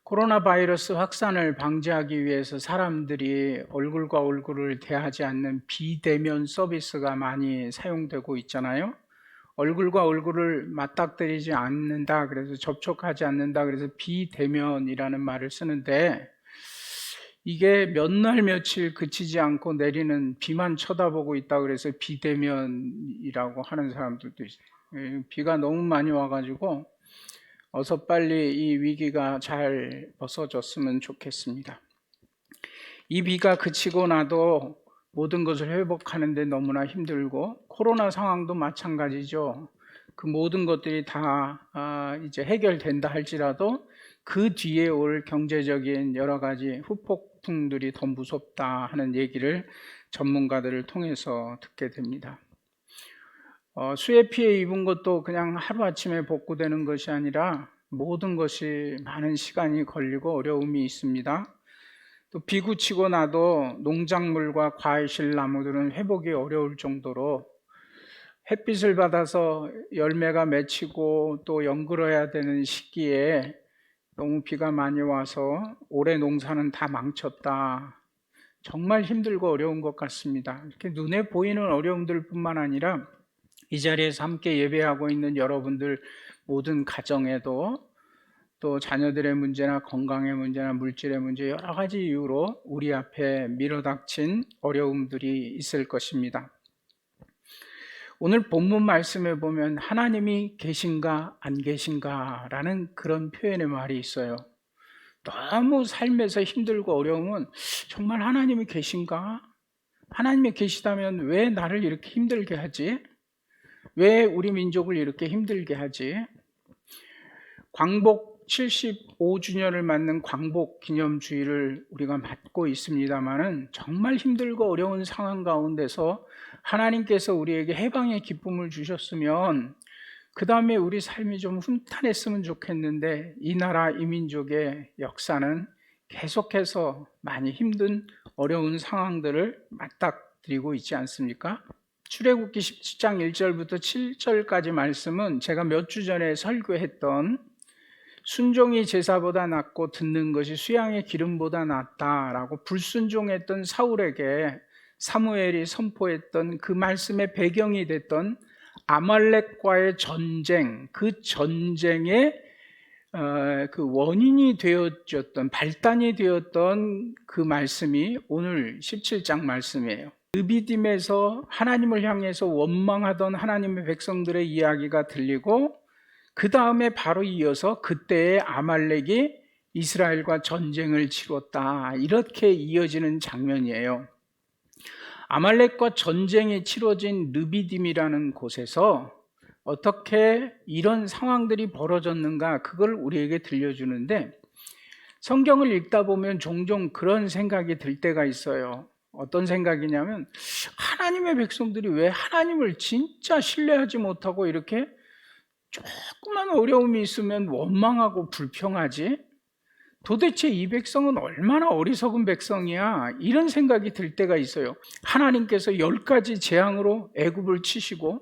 코로나 바이러스 확산을 방지하기 위해서 사람들이 얼굴과 얼굴을 대하지 않는 비대면 서비스가 많이 사용되고 있잖아요. 얼굴과 얼굴을 맞닥뜨리지 않는다, 그래서 접촉하지 않는다, 그래서 비대면이라는 말을 쓰는데, 이게 몇 날 며칠 그치지 않고 내리는 비만 쳐다보고 있다, 그래서 비대면이라고 하는 사람들도 있어요. 비가 너무 많이 와가지고 어서 빨리 이 위기가 잘 벗어졌으면 좋겠습니다. 이 비가 그치고 나도 모든 것을 회복하는데 너무나 힘들고, 코로나 상황도 마찬가지죠. 그 모든 것들이 다 이제 해결된다 할지라도 그 뒤에 올 경제적인 여러 가지 후폭풍들이 더 무섭다 하는 얘기를 전문가들을 통해서 듣게 됩니다. 수해 피해 입은 것도 그냥 하루아침에 복구되는 것이 아니라 모든 것이 많은 시간이 걸리고 어려움이 있습니다. 또 비구치고 나도 농작물과 과일실 나무들은 회복이 어려울 정도로 햇빛을 받아서 열매가 맺히고 또 연글어야 되는 시기에 너무 비가 많이 와서 올해 농사는 다 망쳤다. 정말 힘들고 어려운 것 같습니다. 이렇게 눈에 보이는 어려움들 뿐만 아니라 이 자리에서 함께 예배하고 있는 여러분들 모든 가정에도 또 자녀들의 문제나 건강의 문제나 물질의 문제 여러 가지 이유로 우리 앞에 밀어닥친 어려움들이 있을 것입니다. 오늘 본문 말씀에 보면 하나님이 계신가 안 계신가 라는 그런 표현의 말이 있어요. 너무 삶에서 힘들고 어려우면 정말 하나님이 계신가? 하나님이 계시다면 왜 나를 이렇게 힘들게 하지? 왜 우리 민족을 이렇게 힘들게 하지? 광복 75주년을 맞는 광복 기념주의를 우리가 맞고 있습니다만은 정말 힘들고 어려운 상황 가운데서 하나님께서 우리에게 해방의 기쁨을 주셨으면 그 다음에 우리 삶이 좀 훈탄했으면 좋겠는데, 이 나라 이 민족의 역사는 계속해서 많이 힘든 어려운 상황들을 맞닥뜨리고 있지 않습니까? 출애굽기 17장 1절부터 7절까지 말씀은 제가 몇 주 전에 설교했던 순종이 제사보다 낫고 듣는 것이 수양의 기름보다 낫다라고 불순종했던 사울에게 사무엘이 선포했던 그 말씀의 배경이 됐던 아말렉과의 전쟁, 그 전쟁의 그 원인이 되어졌던, 발단이 되었던 그 말씀이 오늘 17장 말씀이에요. 르비딤에서 하나님을 향해서 원망하던 하나님의 백성들의 이야기가 들리고, 그 다음에 바로 이어서 그때의 아말렉이 이스라엘과 전쟁을 치렀다, 이렇게 이어지는 장면이에요. 아말렉과 전쟁이 치러진 르비딤이라는 곳에서 어떻게 이런 상황들이 벌어졌는가, 그걸 우리에게 들려주는데, 성경을 읽다 보면 종종 그런 생각이 들 때가 있어요. 어떤 생각이냐면, 하나님의 백성들이 왜 하나님을 진짜 신뢰하지 못하고 이렇게 조그만 어려움이 있으면 원망하고 불평하지? 도대체 이 백성은 얼마나 어리석은 백성이야? 이런 생각이 들 때가 있어요. 하나님께서 10가지 재앙으로 애굽을 치시고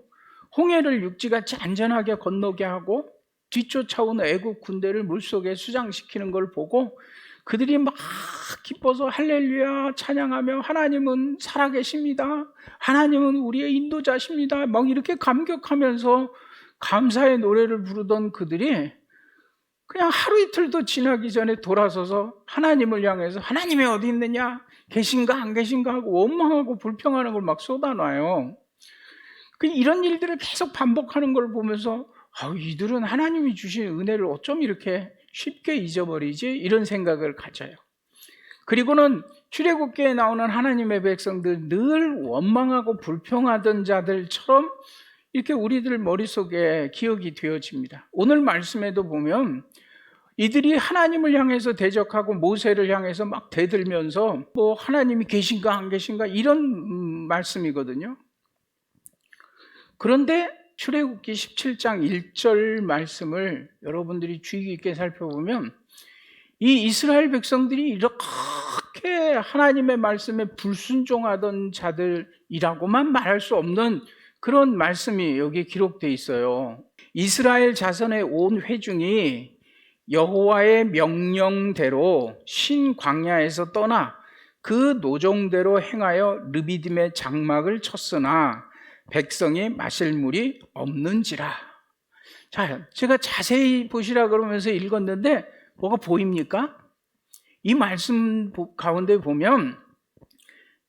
홍해를 육지같이 안전하게 건너게 하고 뒤쫓아온 애굽 군대를 물속에 수장시키는 걸 보고 그들이 막 기뻐서 할렐루야 찬양하며 하나님은 살아계십니다, 하나님은 우리의 인도자십니다, 막 이렇게 감격하면서 감사의 노래를 부르던 그들이 그냥 하루 이틀도 지나기 전에 돌아서서 하나님을 향해서 하나님이 어디 있느냐, 계신가 안 계신가 하고 원망하고 불평하는 걸 막 쏟아놔요. 이런 일들을 계속 반복하는 걸 보면서 이들은 하나님이 주신 은혜를 어쩜 이렇게 쉽게 잊어버리지? 이런 생각을 가져요. 그리고는 출애굽기에 나오는 하나님의 백성들, 늘 원망하고 불평하던 자들처럼 이렇게 우리들 머릿속에 기억이 되어집니다. 오늘 말씀에도 보면 이들이 하나님을 향해서 대적하고 모세를 향해서 막 대들면서 뭐 하나님이 계신가 안 계신가 이런 말씀이거든요. 그런데 출애굽기 17장 1절 말씀을 여러분들이 주의 깊게 살펴보면 이 이스라엘 백성들이 이렇게 하나님의 말씀에 불순종하던 자들이라고만 말할 수 없는 그런 말씀이 여기 기록되어 있어요. 이스라엘 자손의 온 회중이 여호와의 명령대로 신 광야에서 떠나 그 노종대로 행하여 르비딤의 장막을 쳤으나 백성이 마실 물이 없는지라. 자, 제가 자세히 보시라 그러면서 읽었는데 뭐가 보입니까? 이 말씀 가운데 보면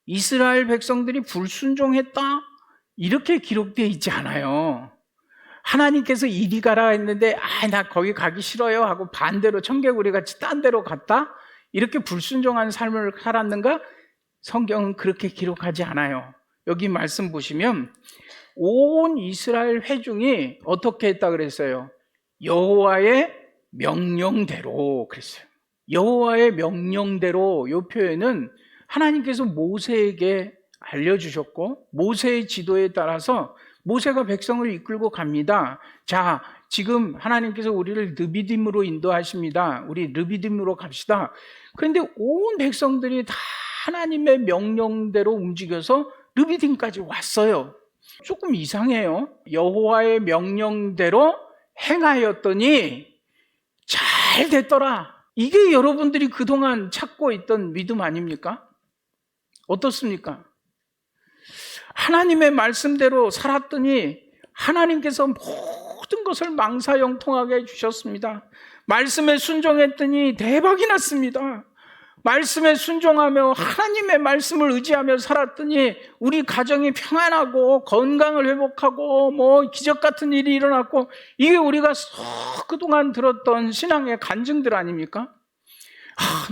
이스라엘 백성들이 불순종했다 이렇게 기록되어 있지 않아요. 하나님께서 이리 가라 했는데 나 거기 가기 싫어요 하고 반대로 청개구리 같이 딴 데로 갔다 이렇게 불순종한 삶을 살았는가? 성경은 그렇게 기록하지 않아요. 여기 말씀 보시면 온 이스라엘 회중이 어떻게 했다 그랬어요? 여호와의 명령대로 그랬어요. 여호와의 명령대로, 이 표현은 하나님께서 모세에게 알려주셨고 모세의 지도에 따라서 모세가 백성을 이끌고 갑니다. 자, 지금 하나님께서 우리를 르비딤으로 인도하십니다. 우리 르비딤으로 갑시다. 그런데 온 백성들이 다 하나님의 명령대로 움직여서 르비딤까지 왔어요. 조금 이상해요. 여호와의 명령대로 행하였더니 잘 됐더라. 이게 여러분들이 그동안 찾고 있던 믿음 아닙니까? 어떻습니까? 하나님의 말씀대로 살았더니 하나님께서 모든 것을 망사형통하게 해주셨습니다. 말씀에 순종했더니 대박이 났습니다. 말씀에 순종하며 하나님의 말씀을 의지하며 살았더니 우리 가정이 평안하고 건강을 회복하고 기적 같은 일이 일어났고, 이게 우리가 그동안 들었던 신앙의 간증들 아닙니까?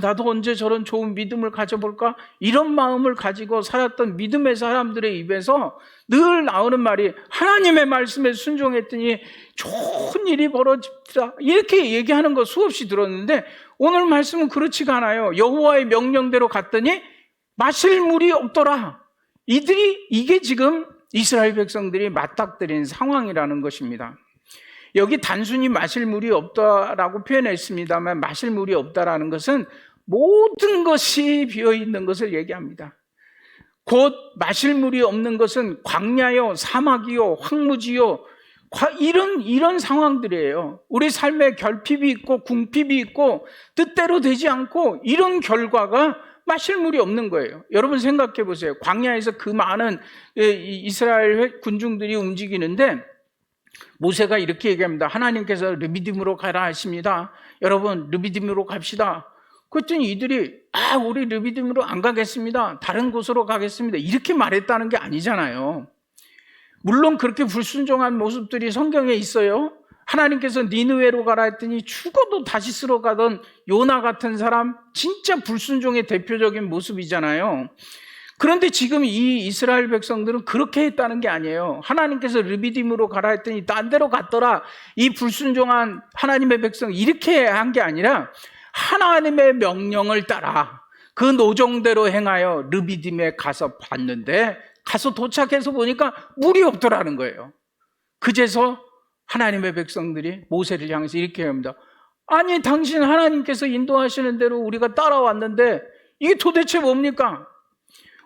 나도 언제 저런 좋은 믿음을 가져볼까? 이런 마음을 가지고 살았던 믿음의 사람들의 입에서 늘 나오는 말이 하나님의 말씀에 순종했더니 좋은 일이 벌어집니다. 이렇게 얘기하는 거 수없이 들었는데 오늘 말씀은 그렇지가 않아요. 여호와의 명령대로 갔더니 마실 물이 없더라. 이게 지금 이스라엘 백성들이 맞닥뜨린 상황이라는 것입니다. 여기 단순히 마실 물이 없다라고 표현했습니다만 마실 물이 없다라는 것은 모든 것이 비어있는 것을 얘기합니다. 곧 마실 물이 없는 것은 광야요, 사막이요, 황무지요, 이런 상황들이에요. 우리 삶에 결핍이 있고 궁핍이 있고 뜻대로 되지 않고 이런 결과가 마실 물이 없는 거예요. 여러분 생각해 보세요. 광야에서 그 많은 이스라엘 군중들이 움직이는데 모세가 이렇게 얘기합니다. 하나님께서 르비딤으로 가라 하십니다. 여러분 르비딤으로 갑시다. 그랬더니 이들이 우리 르비딤으로 안 가겠습니다. 다른 곳으로 가겠습니다. 이렇게 말했다는 게 아니잖아요. 물론 그렇게 불순종한 모습들이 성경에 있어요. 하나님께서 니느웨로 가라 했더니 죽어도 다시스로 가던 요나 같은 사람, 진짜 불순종의 대표적인 모습이잖아요. 그런데 지금 이 이스라엘 백성들은 그렇게 했다는 게 아니에요. 하나님께서 르비딤으로 가라 했더니 딴 데로 갔더라. 이 불순종한 하나님의 백성 이렇게 한 게 아니라 하나님의 명령을 따라 그 노종대로 행하여 르비딤에 가서 봤는데, 가서 도착해서 보니까 물이 없더라는 거예요. 그제서 하나님의 백성들이 모세를 향해서 이렇게 합니다. 아니 당신 하나님께서 인도하시는 대로 우리가 따라왔는데 이게 도대체 뭡니까?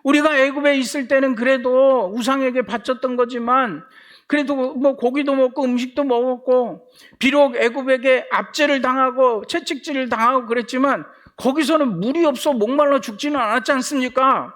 우리가 애굽에 있을 때는 그래도 우상에게 바쳤던 거지만 그래도 고기도 먹고 음식도 먹었고 비록 애굽에게 압제를 당하고 채찍질을 당하고 그랬지만 거기서는 물이 없어 목말라 죽지는 않았지 않습니까?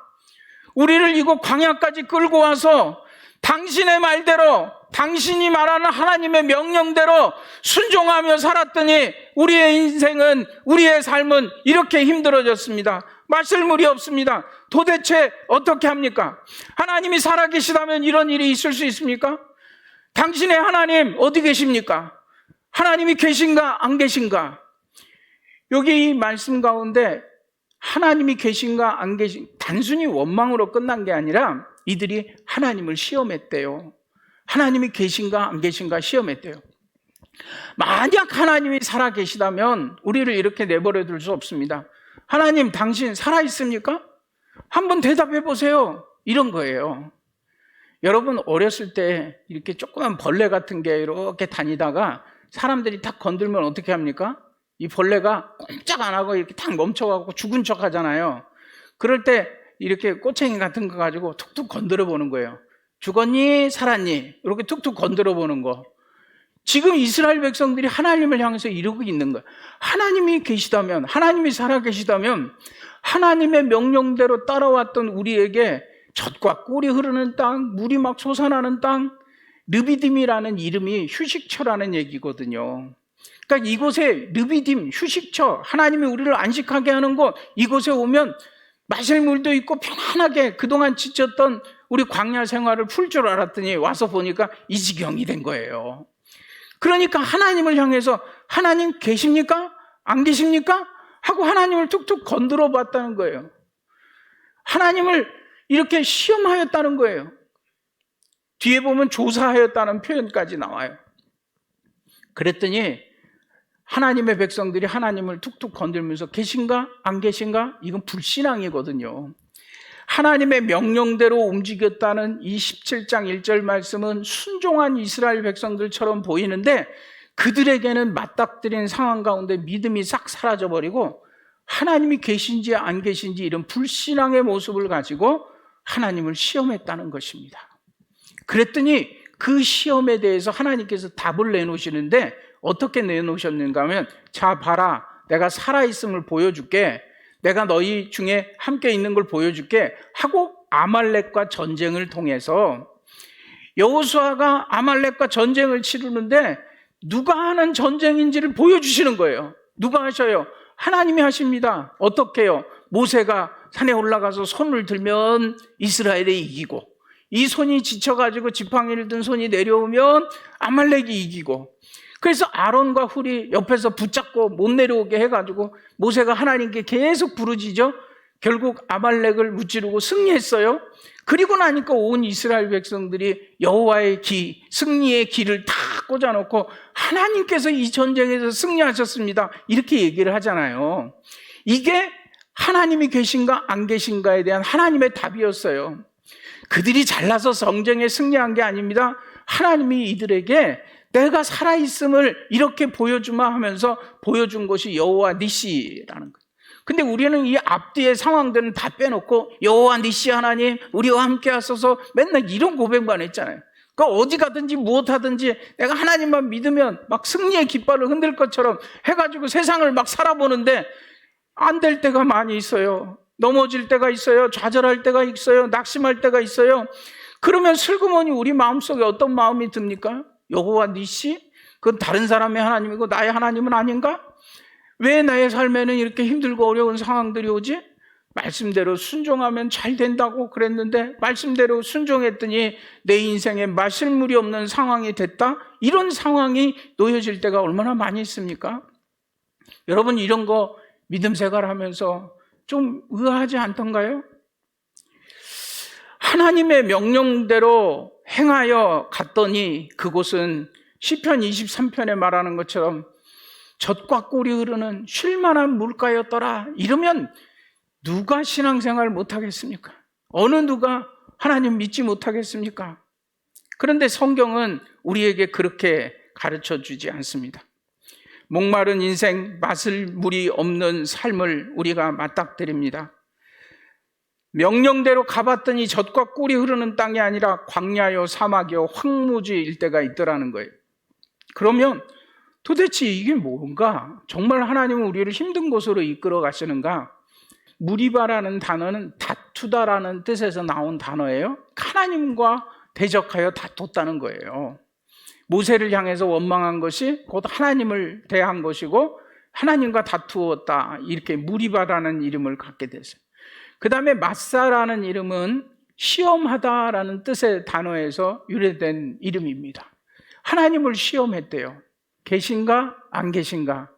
우리를 이곳 광야까지 끌고 와서 당신의 말대로, 당신이 말하는 하나님의 명령대로 순종하며 살았더니 우리의 인생은, 우리의 삶은 이렇게 힘들어졌습니다. 마실 물이 없습니다. 도대체 어떻게 합니까? 하나님이 살아계시다면 이런 일이 있을 수 있습니까? 당신의 하나님 어디 계십니까? 하나님이 계신가 안 계신가? 여기 이 말씀 가운데 하나님이 계신가 안 계신가, 단순히 원망으로 끝난 게 아니라 이들이 하나님을 시험했대요. 하나님이 계신가 안 계신가 시험했대요. 만약 하나님이 살아계시다면 우리를 이렇게 내버려 둘 수 없습니다. 하나님 당신 살아있습니까? 한번 대답해 보세요. 이런 거예요. 여러분 어렸을 때 이렇게 조그만 벌레 같은 게 이렇게 다니다가 사람들이 탁 건들면 어떻게 합니까? 이 벌레가 꼼짝 안 하고 이렇게 탁 멈춰가고 죽은 척 하잖아요. 그럴 때 이렇게 꼬챙이 같은 거 가지고 툭툭 건드려 보는 거예요. 죽었니? 살았니? 이렇게 툭툭 건드려 보는 거. 지금 이스라엘 백성들이 하나님을 향해서 이러고 있는 거예요. 하나님이 계시다면, 하나님이 살아계시다면 하나님의 명령대로 따라왔던 우리에게 젖과 꿀이 흐르는 땅, 물이 막 솟아나는 땅, 르비딤이라는 이름이 휴식처라는 얘기거든요. 그러니까 이곳에 르비딤, 휴식처, 하나님이 우리를 안식하게 하는 곳, 이곳에 오면 마실 물도 있고 편안하게 그동안 지쳤던 우리 광야 생활을 풀 줄 알았더니 와서 보니까 이 지경이 된 거예요. 그러니까 하나님을 향해서 하나님 계십니까? 안 계십니까? 하고 하나님을 툭툭 건드려 봤다는 거예요. 하나님을 이렇게 시험하였다는 거예요. 뒤에 보면 조사하였다는 표현까지 나와요. 그랬더니 하나님의 백성들이 하나님을 툭툭 건들면서 계신가? 안 계신가? 이건 불신앙이거든요. 하나님의 명령대로 움직였다는 이 17장 1절 말씀은 순종한 이스라엘 백성들처럼 보이는데 그들에게는 맞닥뜨린 상황 가운데 믿음이 싹 사라져버리고 하나님이 계신지 안 계신지 이런 불신앙의 모습을 가지고 하나님을 시험했다는 것입니다. 그랬더니 그 시험에 대해서 하나님께서 답을 내놓으시는데 어떻게 내놓으셨는가 하면 자 봐라, 내가 살아있음을 보여줄게, 내가 너희 중에 함께 있는 걸 보여줄게 하고 아말렉과 전쟁을 통해서 여호수아가 아말렉과 전쟁을 치르는데 누가 하는 전쟁인지를 보여주시는 거예요. 누가 하셔요? 하나님이 하십니다. 어떻게 해요? 모세가 산에 올라가서 손을 들면 이스라엘이 이기고, 이 손이 지쳐가지고 지팡이를 든 손이 내려오면 아말렉이 이기고, 그래서 아론과 훌이 옆에서 붙잡고 못 내려오게 해가지고 모세가 하나님께 계속 부르짖어 결국 아말렉을 무찌르고 승리했어요. 그리고 나니까 온 이스라엘 백성들이 여호와의 기, 승리의 기를 다 꽂아놓고 하나님께서 이 전쟁에서 승리하셨습니다, 이렇게 얘기를 하잖아요. 이게 하나님이 계신가 안 계신가에 대한 하나님의 답이었어요. 그들이 잘나서 전쟁에 승리한 게 아닙니다. 하나님이 이들에게 내가 살아있음을 이렇게 보여주마 하면서 보여준 것이 여호와 니시라는 거예요. 근데 우리는 이 앞뒤의 상황들은 다 빼놓고 여호와 니시 하나님 우리와 함께 하소서 맨날 이런 고백만 했잖아요. 그러니까 어디 가든지 무엇하든지 내가 하나님만 믿으면 막 승리의 깃발을 흔들 것처럼 해가지고 세상을 막 살아보는데 안 될 때가 많이 있어요. 넘어질 때가 있어요. 좌절할 때가 있어요. 낙심할 때가 있어요. 그러면 슬그머니 우리 마음속에 어떤 마음이 듭니까? 여호와 니시? 그건 다른 사람의 하나님이고 나의 하나님은 아닌가? 왜 나의 삶에는 이렇게 힘들고 어려운 상황들이 오지? 말씀대로 순종하면 잘 된다고 그랬는데 말씀대로 순종했더니 내 인생에 마실 물이 없는 상황이 됐다? 이런 상황이 놓여질 때가 얼마나 많이 있습니까? 여러분 이런 거 믿음 생활하면서 좀 의아하지 않던가요? 하나님의 명령대로 행하여 갔더니 그곳은 시편 23편에 말하는 것처럼 젖과 꿀이 흐르는 쉴만한 물가였더라. 이러면 누가 신앙생활 못하겠습니까? 어느 누가 하나님 믿지 못하겠습니까? 그런데 성경은 우리에게 그렇게 가르쳐주지 않습니다. 목마른 인생, 마실 물이 없는 삶을 우리가 맞닥뜨립니다. 명령대로 가봤더니 젖과 꿀이 흐르는 땅이 아니라 광야요 사막이요 황무지 일대가 있더라는 거예요. 그러면 도대체 이게 뭔가? 정말 하나님은 우리를 힘든 곳으로 이끌어 가시는가? 무리바라는 단어는 다투다라는 뜻에서 나온 단어예요. 하나님과 대적하여 다퉜다는 거예요. 모세를 향해서 원망한 것이 곧 하나님을 대한 것이고 하나님과 다투었다, 이렇게 무리바라는 이름을 갖게 됐어요. 그 다음에 마사라는 이름은 시험하다라는 뜻의 단어에서 유래된 이름입니다. 하나님을 시험했대요. 계신가 안 계신가?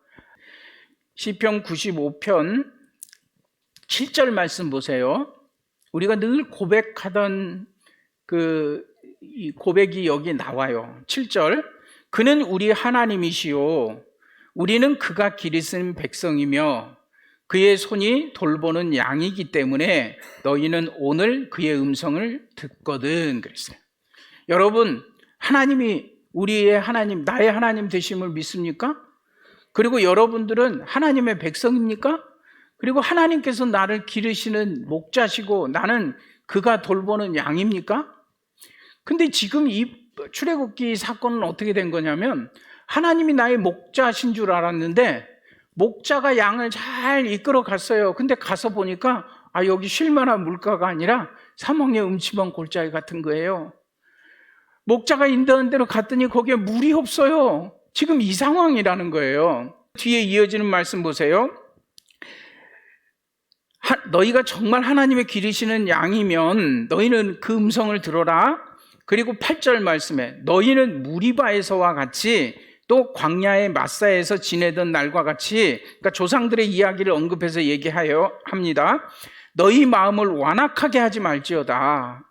시편 95편 7절 말씀 보세요. 우리가 늘 고백하던 이 고백이 여기 나와요. 7절, 그는 우리 하나님이시요 우리는 그가 기르신 백성이며 그의 손이 돌보는 양이기 때문에 너희는 오늘 그의 음성을 듣거든 그랬어요. 여러분, 하나님이 우리의 하나님, 나의 하나님 되심을 믿습니까? 그리고 여러분들은 하나님의 백성입니까? 그리고 하나님께서 나를 기르시는 목자시고 나는 그가 돌보는 양입니까? 근데 지금 이 출애굽기 사건은 어떻게 된 거냐면 하나님이 나의 목자신 줄 알았는데 목자가 양을 잘 이끌어 갔어요. 근데 가서 보니까 여기 쉴만한 물가가 아니라 사막의 음침한 골짜기 같은 거예요. 목자가 인도한 대로 갔더니 거기에 물이 없어요. 지금 이 상황이라는 거예요. 뒤에 이어지는 말씀 보세요. 너희가 정말 하나님의 기르시는 양이면 너희는 그 음성을 들어라. 그리고 8절 말씀에 너희는 무리바에서와 같이 또 광야의 마사에서 지내던 날과 같이, 그러니까 조상들의 이야기를 언급해서 얘기하여 합니다. 너희 마음을 완악하게 하지 말지어다.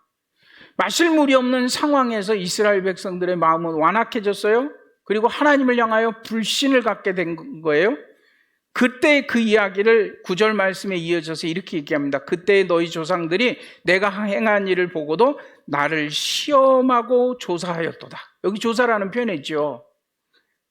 마실 물이 없는 상황에서 이스라엘 백성들의 마음은 완악해졌어요. 그리고 하나님을 향하여 불신을 갖게 된 거예요. 그때 그 이야기를 9절 말씀에 이어져서 이렇게 얘기합니다. 그때 너희 조상들이 내가 행한 일을 보고도 나를 시험하고 조사하였도다. 여기 조사라는 표현이 있죠.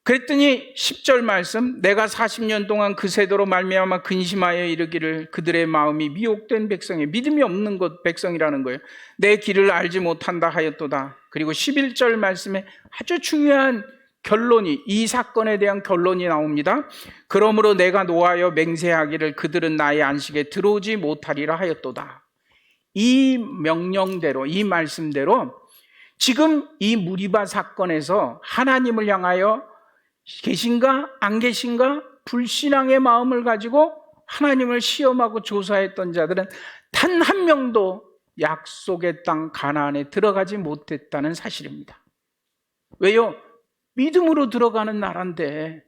그랬더니 10절 말씀, 내가 40년 동안 그 세대로 말미암아 근심하여 이르기를 그들의 마음이 미혹된 백성이, 믿음이 없는 것 백성이라는 거예요. 내 길을 알지 못한다 하였도다. 그리고 11절 말씀에 아주 중요한 결론이, 이 사건에 대한 결론이 나옵니다. 그러므로 내가 노하여 맹세하기를 그들은 나의 안식에 들어오지 못하리라 하였도다. 이 명령대로, 이 말씀대로 지금 이 무리바 사건에서 하나님을 향하여 계신가 안 계신가 불신앙의 마음을 가지고 하나님을 시험하고 조사했던 자들은 단 한 명도 약속의 땅 가나안에 들어가지 못했다는 사실입니다. 왜요? 믿음으로 들어가는 나라인데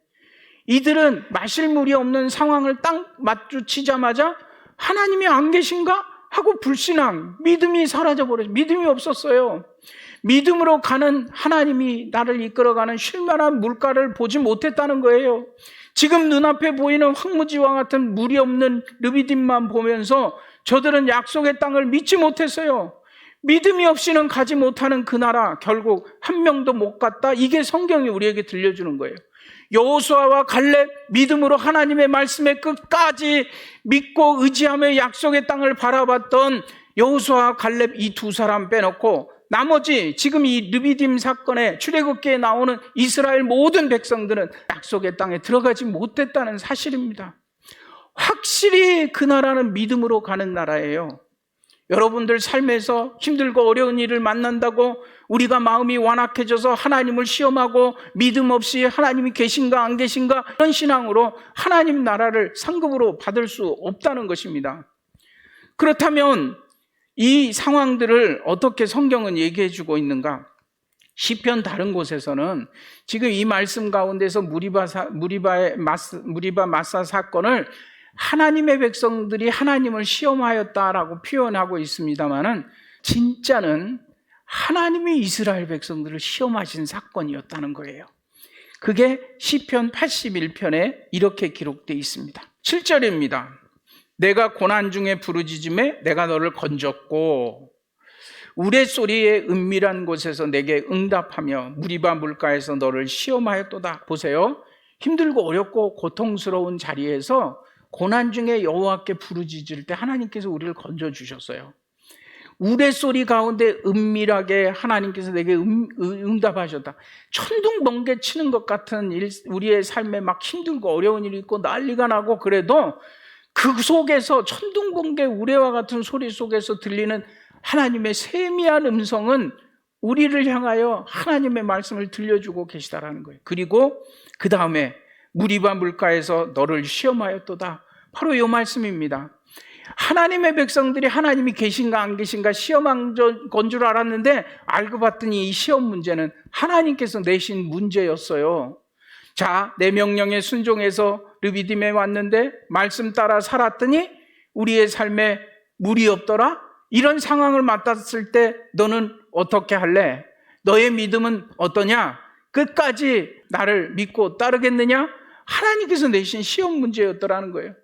이들은 마실 물이 없는 상황을 딱 마주치자마자 하나님이 안 계신가 하고 불신앙, 믿음이 사라져버려요. 믿음이 없었어요. 믿음으로 가는 하나님이 나를 이끌어가는 쉴만한 물가를 보지 못했다는 거예요. 지금 눈앞에 보이는 황무지와 같은 물이 없는 르비딤만 보면서 저들은 약속의 땅을 믿지 못했어요. 믿음이 없이는 가지 못하는 그 나라, 결국 한 명도 못 갔다. 이게 성경이 우리에게 들려주는 거예요. 여호수아와 갈렙, 믿음으로 하나님의 말씀에 끝까지 믿고 의지하며 약속의 땅을 바라봤던 여호수아와 갈렙, 이 두 사람 빼놓고 나머지 지금 이 르비딤 사건에 출애굽기에 나오는 이스라엘 모든 백성들은 약속의 땅에 들어가지 못했다는 사실입니다. 확실히 그 나라는 믿음으로 가는 나라예요. 여러분들 삶에서 힘들고 어려운 일을 만난다고 우리가 마음이 완악해져서 하나님을 시험하고 믿음 없이 하나님이 계신가 안 계신가 이런 신앙으로 하나님 나라를 상급으로 받을 수 없다는 것입니다. 그렇다면 이 상황들을 어떻게 성경은 얘기해 주고 있는가? 시편 다른 곳에서는 지금 이 말씀 가운데서 무리바 마사 사건을 하나님의 백성들이 하나님을 시험하였다라고 표현하고 있습니다만은 진짜는 하나님이 이스라엘 백성들을 시험하신 사건이었다는 거예요. 그게 시편 81편에 이렇게 기록되어 있습니다. 7절입니다. 내가 고난 중에 부르짖음에 내가 너를 건졌고 우레소리의 은밀한 곳에서 내게 응답하며 무리바 물가에서 너를 시험하였도다. 보세요. 힘들고 어렵고 고통스러운 자리에서 고난 중에 여호와께 부르짖을 때 하나님께서 우리를 건져주셨어요. 우레소리 가운데 은밀하게 하나님께서 내게 응답하셨다. 천둥번개 치는 것 같은 우리의 삶에 막 힘들고 어려운 일이 있고 난리가 나고 그래도 그 속에서 천둥번개 우레와 같은 소리 속에서 들리는 하나님의 세미한 음성은 우리를 향하여 하나님의 말씀을 들려주고 계시다라는 거예요. 그리고 그 다음에 무리바 물가에서 너를 시험하였도다. 바로 이 말씀입니다. 하나님의 백성들이 하나님이 계신가 안 계신가 시험한 건 줄 알았는데 알고 봤더니 이 시험 문제는 하나님께서 내신 문제였어요. 자, 내 명령에 순종해서 르비딤에 왔는데 말씀 따라 살았더니 우리의 삶에 물이 없더라? 이런 상황을 맞았을 때 너는 어떻게 할래? 너의 믿음은 어떠냐? 끝까지 나를 믿고 따르겠느냐? 하나님께서 내신 시험 문제였더라는 거예요.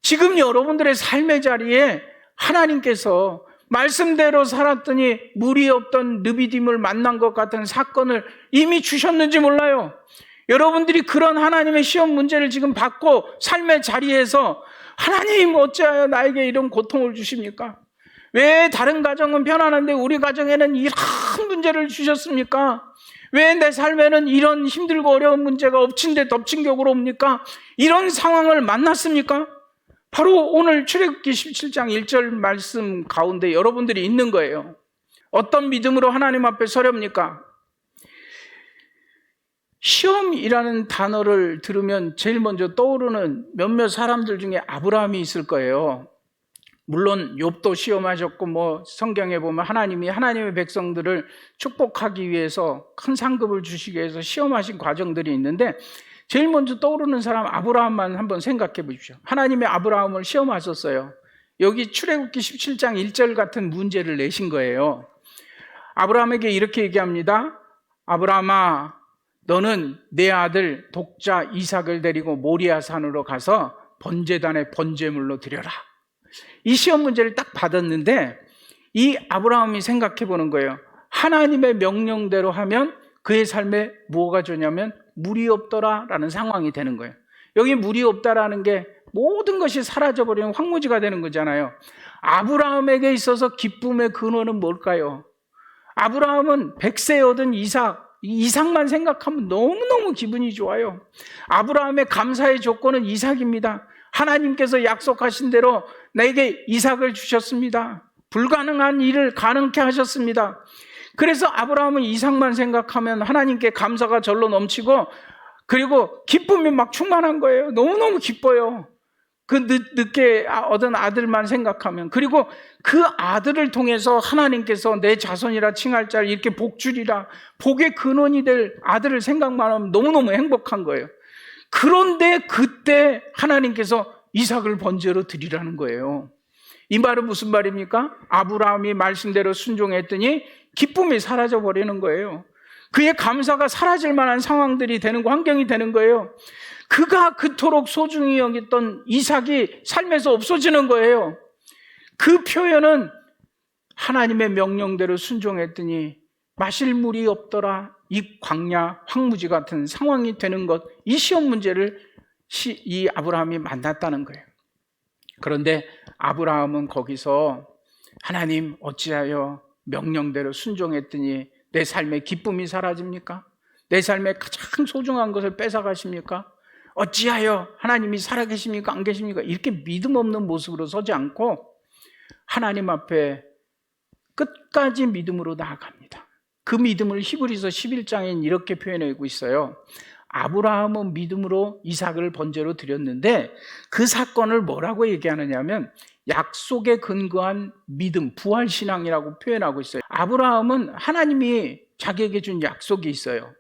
지금 여러분들의 삶의 자리에 하나님께서 말씀대로 살았더니 물이 없던 르비딤을 만난 것 같은 사건을 이미 주셨는지 몰라요. 여러분들이 그런 하나님의 시험 문제를 지금 받고 삶의 자리에서 하나님 어찌하여 나에게 이런 고통을 주십니까? 왜 다른 가정은 편안한데 우리 가정에는 이런 문제를 주셨습니까? 왜 내 삶에는 이런 힘들고 어려운 문제가 엎친 데 덮친 격으로 옵니까? 이런 상황을 만났습니까? 바로 오늘 출애굽기 17장 1절 말씀 가운데 여러분들이 있는 거예요. 어떤 믿음으로 하나님 앞에 서렵니까? 시험이라는 단어를 들으면 제일 먼저 떠오르는 몇몇 사람들 중에 아브라함이 있을 거예요. 물론 욥도 시험하셨고 성경에 보면 하나님이 하나님의 백성들을 축복하기 위해서 큰 상급을 주시기 위해서 시험하신 과정들이 있는데 제일 먼저 떠오르는 사람 아브라함만 한번 생각해 보십시오. 하나님이 아브라함을 시험하셨어요. 여기 출애굽기 17장 1절 같은 문제를 내신 거예요. 아브라함에게 이렇게 얘기합니다. 아브라함아, 너는 내 아들 독자 이삭을 데리고 모리아 산으로 가서 번제단에 번제물로 드려라. 이 시험 문제를 딱 받았는데 이 아브라함이 생각해 보는 거예요. 하나님의 명령대로 하면 그의 삶에 뭐가 좋냐면 물이 없더라라는 상황이 되는 거예요. 여기 물이 없다라는 게 모든 것이 사라져버리는 황무지가 되는 거잖아요. 아브라함에게 있어서 기쁨의 근원은 뭘까요? 아브라함은 100세 얻은 이삭만 생각하면 너무너무 기분이 좋아요. 아브라함의 감사의 조건은 이삭입니다. 하나님께서 약속하신 대로 내게 이삭을 주셨습니다. 불가능한 일을 가능케 하셨습니다. 그래서 아브라함은 이삭만 생각하면 하나님께 감사가 절로 넘치고 그리고 기쁨이 막 충만한 거예요. 너무너무 기뻐요. 그 늦게 얻은 아들만 생각하면. 그리고 그 아들을 통해서 하나님께서 내 자손이라 칭할 자를 이렇게 복주리라, 복의 근원이 될 아들을 생각만 하면 너무너무 행복한 거예요. 그런데 그때 하나님께서 이삭을 번제로 드리라는 거예요. 이 말은 무슨 말입니까? 아브라함이 말씀대로 순종했더니 기쁨이 사라져 버리는 거예요. 그의 감사가 사라질 만한 상황들이 되는 거, 환경이 되는 거예요. 그가 그토록 소중히 여겼던 이삭이 삶에서 없어지는 거예요. 그 표현은 하나님의 명령대로 순종했더니 마실 물이 없더라. 이 광야 황무지 같은 상황이 되는 것, 이 시험 문제를 이 아브라함이 만났다는 거예요. 그런데 아브라함은 거기서 하나님 어찌하여 명령대로 순종했더니 내 삶의 기쁨이 사라집니까? 내 삶의 가장 소중한 것을 뺏어가십니까? 어찌하여 하나님이 살아계십니까? 안 계십니까? 이렇게 믿음 없는 모습으로 서지 않고 하나님 앞에 끝까지 믿음으로 나아갑니다. 그 믿음을 히브리서 11장엔 이렇게 표현하고 있어요. 아브라함은 믿음으로 이삭을 번제로 드렸는데 그 사건을 뭐라고 얘기하느냐면 약속에 근거한 믿음, 부활신앙이라고 표현하고 있어요. 아브라함은 하나님이 자기에게 준 약속이 있어요.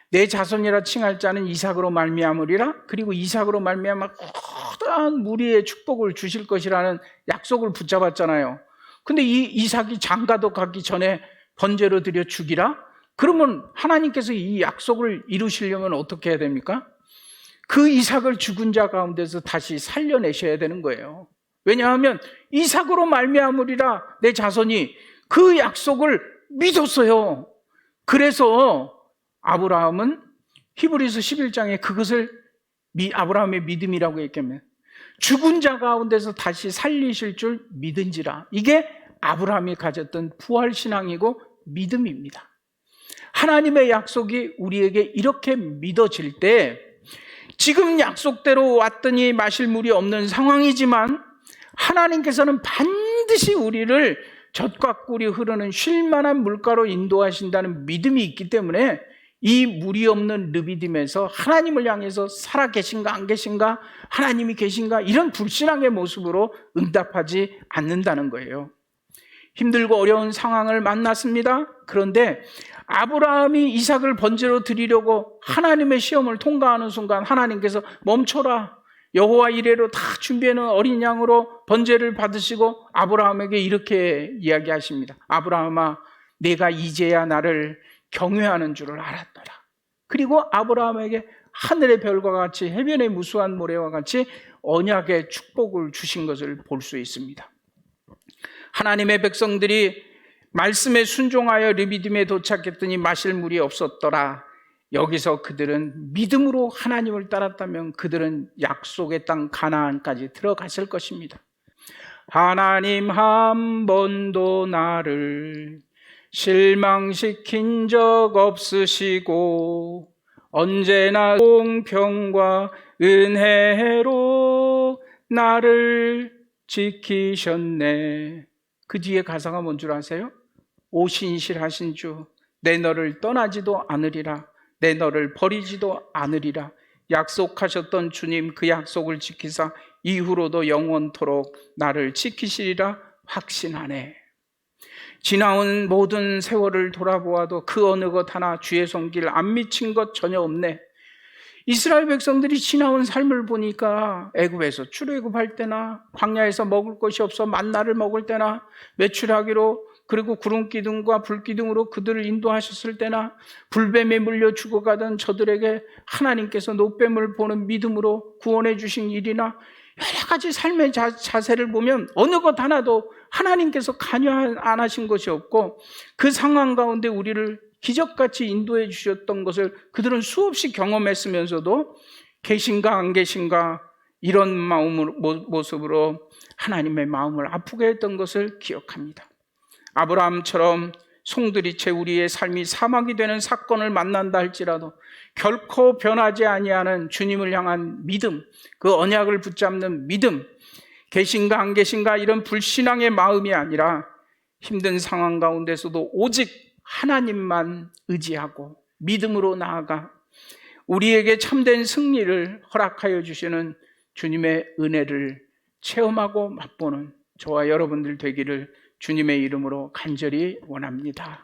내 자손이라 칭할 자는 이삭으로 말미암으리라. 그리고 이삭으로 말미암아 거대한 무리의 축복을 주실 것이라는 약속을 붙잡았잖아요. 근데 이 이삭이 장가도 가기 전에 번제로 드려 죽이라? 그러면 하나님께서 이 약속을 이루시려면 어떻게 해야 됩니까? 그 이삭을 죽은 자 가운데서 다시 살려내셔야 되는 거예요. 왜냐하면 이삭으로 말미암으리라 내 자손이 그 약속을 믿었어요. 그래서 아브라함은 히브리서 11장에 그것을 아브라함의 믿음이라고 얘기하면 죽은 자 가운데서 다시 살리실 줄 믿은지라. 이게 아브라함이 가졌던 부활신앙이고 믿음입니다. 하나님의 약속이 우리에게 이렇게 믿어질 때 지금 약속대로 왔더니 마실 물이 없는 상황이지만 하나님께서는 반드시 우리를 젖과 꿀이 흐르는 쉴만한 물가로 인도하신다는 믿음이 있기 때문에 이 물이 없는 르비딤에서 하나님을 향해서 살아계신가 안 계신가, 하나님이 계신가, 이런 불신앙의 모습으로 응답하지 않는다는 거예요. 힘들고 어려운 상황을 만났습니다. 그런데 아브라함이 이삭을 번제로 드리려고 하나님의 시험을 통과하는 순간 하나님께서 멈춰라, 여호와 이레로 다 준비해놓은 어린 양으로 번제를 받으시고 아브라함에게 이렇게 이야기하십니다. 아브라함아, 내가 이제야 나를 경외하는 줄을 알았더라. 그리고 아브라함에게 하늘의 별과 같이 해변의 무수한 모래와 같이 언약의 축복을 주신 것을 볼 수 있습니다. 하나님의 백성들이 말씀에 순종하여 르비딤에 도착했더니 마실 물이 없었더라. 여기서 그들은 믿음으로 하나님을 따랐다면 그들은 약속의 땅 가나안까지 들어갔을 것입니다. 하나님 한 번도 나를 실망시킨 적 없으시고 언제나 공평과 은혜로 나를 지키셨네. 그 뒤에 가사가 뭔 줄 아세요? 오신실하신 주, 내 너를 떠나지도 않으리라, 내 너를 버리지도 않으리라. 약속하셨던 주님, 그 약속을 지키사 이후로도 영원토록 나를 지키시리라 확신하네. 지나온 모든 세월을 돌아보아도 그 어느 것 하나 주의 손길 안 미친 것 전혀 없네. 이스라엘 백성들이 지나온 삶을 보니까 애굽에서 출애굽할 때나 광야에서 먹을 것이 없어 만나를 먹을 때나 메추라기로 그리고 구름 기둥과 불 기둥으로 그들을 인도하셨을 때나 불뱀에 물려 죽어가던 저들에게 하나님께서 노뱀을 보는 믿음으로 구원해 주신 일이나 여러 가지 삶의 자세를 보면 어느 것 하나도 하나님께서 관여 안 하신 것이 없고 그 상황 가운데 우리를 기적같이 인도해 주셨던 것을 그들은 수없이 경험했으면서도 계신가 안 계신가 이런 모습으로 하나님의 마음을 아프게 했던 것을 기억합니다. 아브라함처럼 송두리째 우리의 삶이 사막이 되는 사건을 만난다 할지라도 결코 변하지 아니하는 주님을 향한 믿음, 그 언약을 붙잡는 믿음, 계신가 안 계신가 이런 불신앙의 마음이 아니라 힘든 상황 가운데서도 오직 하나님만 의지하고 믿음으로 나아가 우리에게 참된 승리를 허락하여 주시는 주님의 은혜를 체험하고 맛보는 저와 여러분들 되기를 주님의 이름으로 간절히 원합니다.